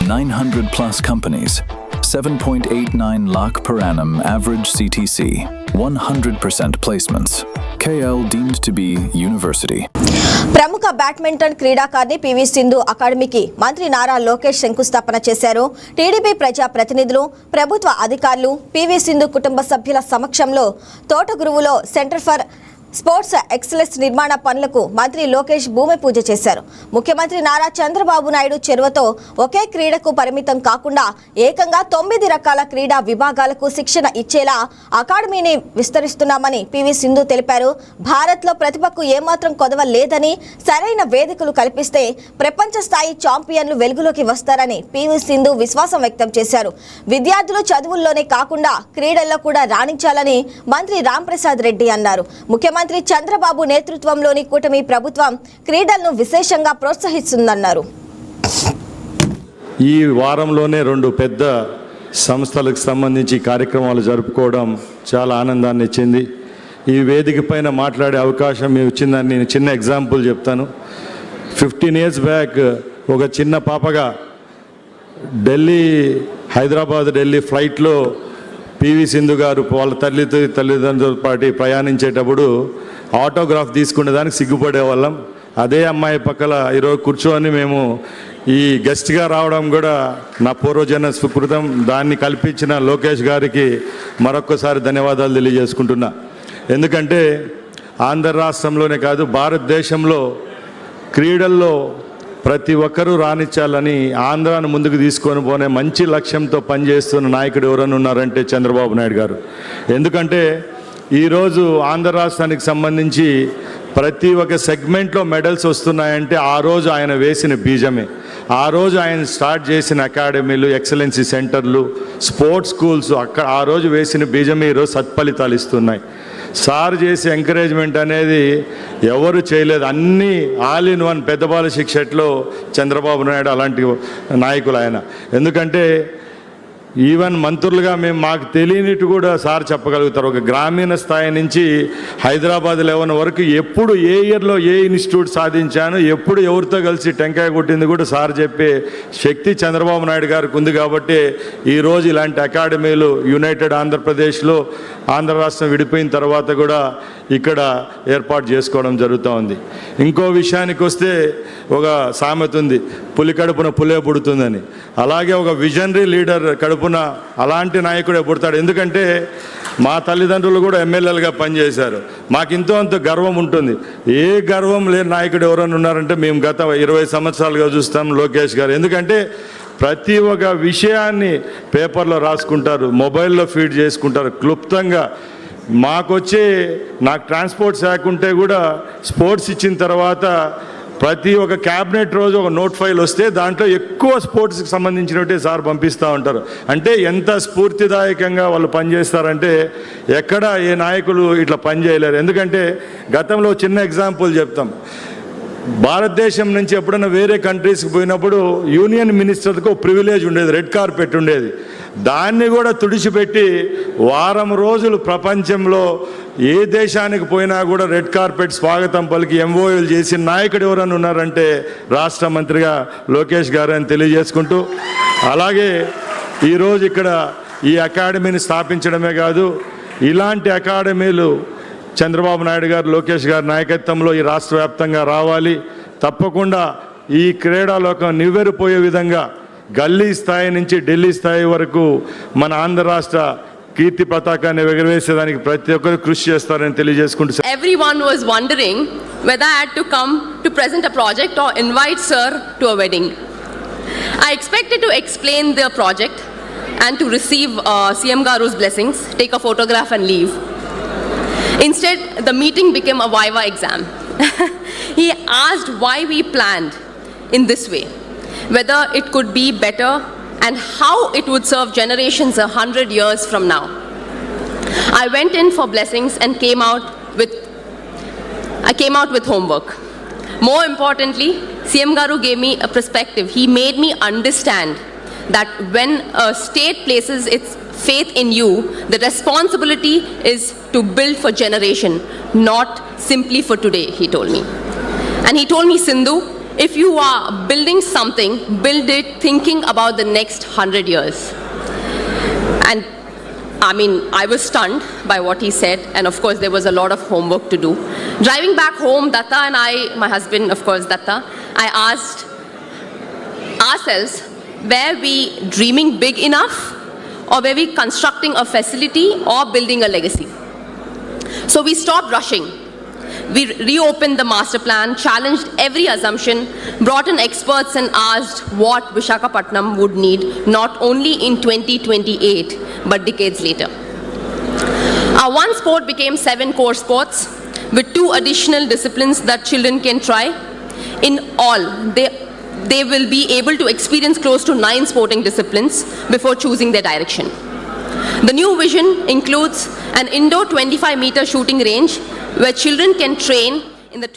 900 plus companies, 7.89 lakh per annum average CTC, 100% placements. KL deemed to be university. ప్రముఖ badminton క్రీడాకారిణి PV Sindhu అకాడమీకి మంత్రి నారా లోకేష్ శంకుస్థాపన చేశారు. టీడీపీ ప్రజా ప్రతినిధులు, ప్రభుత్వ అధికారులు, పివి సింధు కుటుంబ సభ్యుల సమక్షంలో తోటగురువులో సెంటర్ ఫర్ స్పోర్ట్స్ ఎక్సలెన్స్ నిర్మాణ పనులకు మంత్రి లోకేష్ భూమి పూజ చేశారు. ముఖ్యమంత్రి నారా చంద్రబాబు నాయుడు చొరవతో ఒకే క్రీడకు పరిమితం కాకుండా ఏకంగా 9 రకాల క్రీడా విభాగాలకు శిక్షణ ఇచ్చేలా అకాడమీని విస్తరిస్తున్నామని పివి సింధు తెలిపారు. భారత్లో ప్రతిభకు ఏమాత్రం కొదవ లేదని, సరైన వేదికలు కల్పిస్తే ప్రపంచ స్థాయి ఛాంపియన్లు వెలుగులోకి వస్తారని పివి సింధు విశ్వాసం వ్యక్తం చేశారు. విద్యార్థులు చదువుల్లోనే కాకుండా క్రీడల్లో కూడా రాణించాలని మంత్రి రాంప్రసాద్ రెడ్డి అన్నారు. ముఖ్యమంత్రి చంద్రబాబు నేతృత్వంలోని కూటమి ప్రభుత్వం క్రీడలను విశేషంగా ప్రోత్సహిస్తుందన్నారు. ఈ వారంలోనే 2 పెద్ద సంస్థలకు సంబంధించి కార్యక్రమాలు జరుపుకోవడం చాలా ఆనందాన్ని ఇచ్చింది. ఈ వేదిక పైన మాట్లాడే అవకాశం మీకు ఇచ్చిందని నేను చిన్న ఎగ్జాంపుల్ చెప్తాను. 15 years బ్యాక్ ఒక చిన్న పాపగా హైదరాబాద్ ఢిల్లీ ఫ్లైట్లో పివి సింధు గారు వాళ్ళ తల్లిదండ్రులతో పాటు ప్రయాణించేటప్పుడు ఆటోగ్రాఫ్ తీసుకునేదానికి సిగ్గుపడేవాళ్ళం. అదే అమ్మాయి పక్కల ఈరోజు కూర్చొని మేము ఈ గెస్ట్గా రావడం కూడా నా పూర్వజన్మ సుకృతం. దాన్ని కల్పించిన లోకేష్ గారికి మరొక్కసారి ధన్యవాదాలు తెలియజేసుకుంటున్నా. ఎందుకంటే ఆంధ్ర రాష్ట్రంలోనే కాదు, భారతదేశంలో క్రీడల్లో ప్రతి ఒక్కరూ రాణించాలని ఆంధ్రాను ముందుకు తీసుకొని పోనే మంచి లక్ష్యంతో పనిచేస్తున్న నాయకుడు ఎవరైనా ఉన్నారంటే చంద్రబాబు నాయుడు గారు. ఎందుకంటే ఈరోజు ఆంధ్ర రాష్ట్రానికి సంబంధించి ప్రతి ఒక్క సెగ్మెంట్లో మెడల్స్ వస్తున్నాయంటే ఆ రోజు ఆయన వేసిన బీజమే. ఆ రోజు ఆయన స్టార్ట్ చేసిన అకాడమీలు, ఎక్సలెన్సీ సెంటర్లు, స్పోర్ట్స్ స్కూల్స్ ఆ రోజు వేసిన బీజమే ఈరోజు సత్ఫలితాలు ఇస్తున్నాయి. సార్ చేసే ఎంకరేజ్మెంట్ అనేది ఎవరు చేయలేదు. అన్నీ ఆల్ ఇన్ వన్ పెద్దబాల శిక్షట్లో చంద్రబాబు నాయుడు అలాంటి నాయకులు ఆయన. ఎందుకంటే ఈవెన్ మంత్రులుగా మాకు తెలియనిట్టు కూడా సార్ చెప్పగలుగుతారు. ఒక గ్రామీణ స్థాయి నుంచి హైదరాబాద్ లెవెల్ వరకు ఎప్పుడు ఏ ఇయర్లో ఏ ఇన్స్టిట్యూట్ సాధించాను, ఎప్పుడు ఎవరితో కలిసి టెంకాయ కొట్టింది కూడా సార్ చెప్పే శక్తి చంద్రబాబు నాయుడు గారికి ఉంది. కాబట్టి ఈరోజు ఇలాంటి అకాడమీలు యునైటెడ్ ఆంధ్రప్రదేశ్లో ఆంధ్ర రాష్ట్రం విడిపోయిన తర్వాత కూడా ఇక్కడ ఏర్పాటు చేసుకోవడం జరుగుతూ ఉంది. ఇంకో విషయానికి వస్తే ఒక సామెత ఉంది, పులి కడుపున పులే పుడుతుందని. అలాగే ఒక విజనరీ లీడర్ కడుపున అలాంటి నాయకుడే పుడతాడు. ఎందుకంటే మా తల్లిదండ్రులు కూడా ఎమ్మెల్యేలుగా పనిచేశారు. మాకు ఇంతో అంత గర్వం ఉంటుంది. ఏ గర్వం లేని నాయకుడు ఎవరైనా ఉన్నారంటే మేము గత 20 సంవత్సరాలుగా చూస్తాం లోకేష్ గారు. ఎందుకంటే ప్రతి ఒక్క విషయాన్ని పేపర్లో రాసుకుంటారు, మొబైల్లో ఫీడ్ చేసుకుంటారు క్లుప్తంగా. నాకు ట్రాన్స్పోర్ట్ శాఖ ఉంటే కూడా స్పోర్ట్స్ ఇచ్చిన తర్వాత ప్రతి ఒక్క క్యాబినెట్ రోజు ఒక నోట్ ఫైల్ వస్తే దాంట్లో ఎక్కువ స్పోర్ట్స్కి సంబంధించినట్టే సార్ పంపిస్తూ ఉంటారు. అంటే ఎంత స్ఫూర్తిదాయకంగా వాళ్ళు పనిచేస్తారంటే ఎక్కడ ఏ నాయకులు ఇట్లా పనిచేయలేరు. ఎందుకంటే గతంలో చిన్న ఎగ్జాంపుల్ చెప్తాం. భారతదేశం నుంచి ఎప్పుడైనా వేరే కంట్రీస్కి పోయినప్పుడు యూనియన్ మినిస్టర్కి ఒక ప్రివిలేజ్ ఉండేది, రెడ్ కార్పెట్ ఉండేది. దాన్ని కూడా తుడిచిపెట్టి వారం రోజులు ప్రపంచంలో ఏ దేశానికి పోయినా కూడా రెడ్ కార్పెట్ స్వాగతం పలికి ఎంఓయూలు చేసిన నాయకుడు ఎవరైనా ఉన్నారంటే రాష్ట్ర మంత్రిగా లోకేష్ గారు అని తెలియజేసుకుంటూ, అలాగే ఈరోజు ఇక్కడ ఈ అకాడమీని స్థాపించడమే కాదు, ఇలాంటి అకాడమీలు చంద్రబాబు నాయుడు గారు, లోకేష్ గారి నాయకత్వంలో ఈ రాష్ట్ర వ్యాప్తంగా రావాలి. తప్పకుండా ఈ క్రీడాలోకం నివ్వెరపోయే విధంగా గల్లీ స్థాయి నుంచి ఢిల్లీ స్థాయి వరకు మన ఆంధ్ర రాష్ట్ర కీర్తి పతాకాన్ని ఎగరవేసేదానికి ప్రతి ఒక్కరు కృషి చేస్తారని తెలియజేసుకుంటూ. Everyone was wondering whether I had to come to present a project or invite sir to a wedding. I expected to explain the project and to receive CM Garu's blessings, take a photograph and leave. Instead, the meeting became a Viva exam. He asked why we planned in this way, whether it could be better and how it would serve generations 100 years from now. I went in for blessings and came out with homework. More importantly, CM Garu gave me a perspective. He made me understand that when a state places its faith in you, the responsibility is to build for generation, not simply for today, he told me. And he told me, Sindhu, if you are building something, build it thinking about the next 100 years. And I mean, I was stunned by what he said, and of course there was a lot of homework to do. Driving back home, Datta and I, my husband, of course, Datta, I asked ourselves, were we dreaming big enough, or were we constructing a facility or building a legacy? So we stopped rushing. We reopened the master plan, challenged every assumption, brought in experts and asked what Visakhapatnam would need, not only in 2028, but decades later. Our one sport became 7 core sports, with 2 additional disciplines that children can try. In all, they will be able to experience close to 9 sporting disciplines before choosing their direction. The new vision includes an indoor 25-meter shooting range where children can train in the